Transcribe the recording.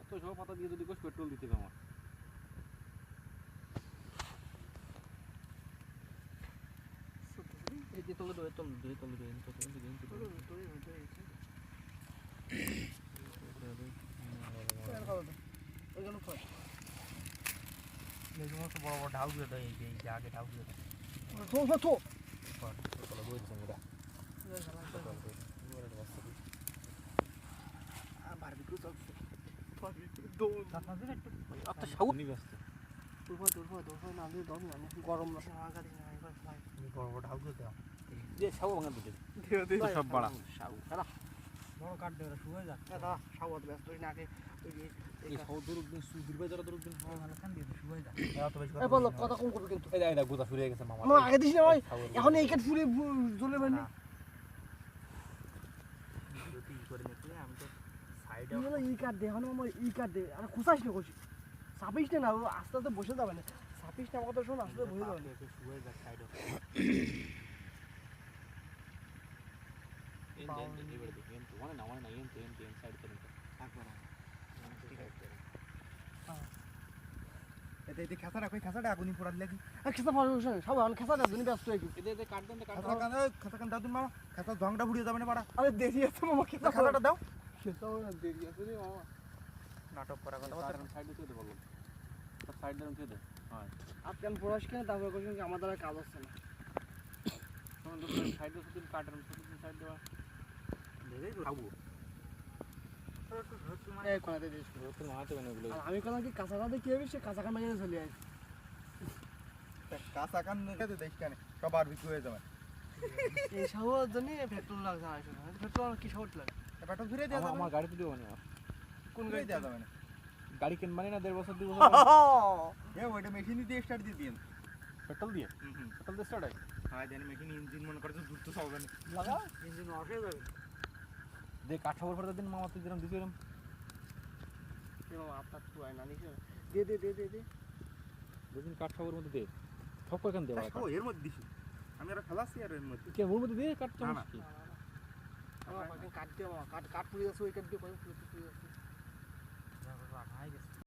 তো সব পাতা দিয়ে যদি কোষ পেট্রোল দিতে হবে আমার এই যে তলে দই বড় বড় ঢাউ দিয়ে দেয় এই যে আগে ঢাউ দিয়ে দেয় গরম সব বাড়া বড় কাঠ দেওয়া শুয়ে যাচ্ছে সাবত ব্যস্ত না আগে এই সৌদুর দিন সুদূর বাজার দূর দিন হয় ভালো খান দিয়ে শুয়ে যায় এত বেশি কথা কম করবে কিন্তু এই দা গোদা শুরু হয়ে গেছে মামা আগে দিছ না ভাই এখন এই কাঠ পুরো জ্বলে মানে যদি করে নিতে আমি তো সাইডে হলো এই কাঠ দে এখন আমার এই কাঠ দে আর খুশাস না কইছি সাপিস না আস্তে আস্তে বসে যাবে না সাপিস না কথা শোন আস্তে বসে যাবে না শুয়ে যা সাইডে খেসাটা আগুনি পড়ার লাগি খেসা সব খেসাটা আগুনি ব্যস্ত হয়ে গেছে খেসা জংটা ফুড়িয়ে যাবে না পাড়া আরে দেরি আছে মামা খেসাটা দাও খেসা দেরি আছে রে মামা নাটক করা কথা সাইডে চলে বললো সাইড দাম কে দে হ্যাঁ আপনি পড়াশ কেন তারপর কইছেন যে আমার দ্বারা কাজ হচ্ছে না তখন তো সাইডে শুধু কাটার সাইড দেওয়া দেখে খাবো এই কোনাতে দিস রোদ মারতে বানে বলে আমি কোন কি কাঁচা কাঁচা কি হবে সে কাঁচা কাঁচা মেরে চলে আসে কাঁচা কান নেতে দেখ কেন সবার বিক্রি হয়ে যাবে এই সবার জন্য পেট্রোল লাগছে আসলে পেট্রোল কি শর্ট লাগে পেট্রোল ফিরে দেয়া আমার গাড়িতে দিও মানে কোন গাড়ি দেয়া যাবে না গাড়ি কিন মানে না 1.5 বছর 2 বছর এ ওইটা মেশিন দিয়ে স্টার্ট দিয়ে দিন পেট্রোল দিয়ে পেট্রোল দিয়ে স্টার্ট হয় হ্যাঁ জানি মেশিন ইঞ্জিন মনে করে দ্রুত চলবে না লাগা ইঞ্জিন অফ হয়ে যাবে দেখ কাঠ খবর পড়তে দিন মামা তুই যেরকম দিছিলাম এ মামা আপনার তো আয় না নিছে দে দুদিন কাঠ খবর মধ্যে দে সব কয়খান দে বাবা এর মধ্যে দিছি আমি আর ফেলাছি আর এর মধ্যে কে ওর মধ্যে দে কাঠ চামচ কি আমার কাট দে মামা কাট পুড়ে যাচ্ছে ওই কাট দিয়ে পুড়ে যাচ্ছে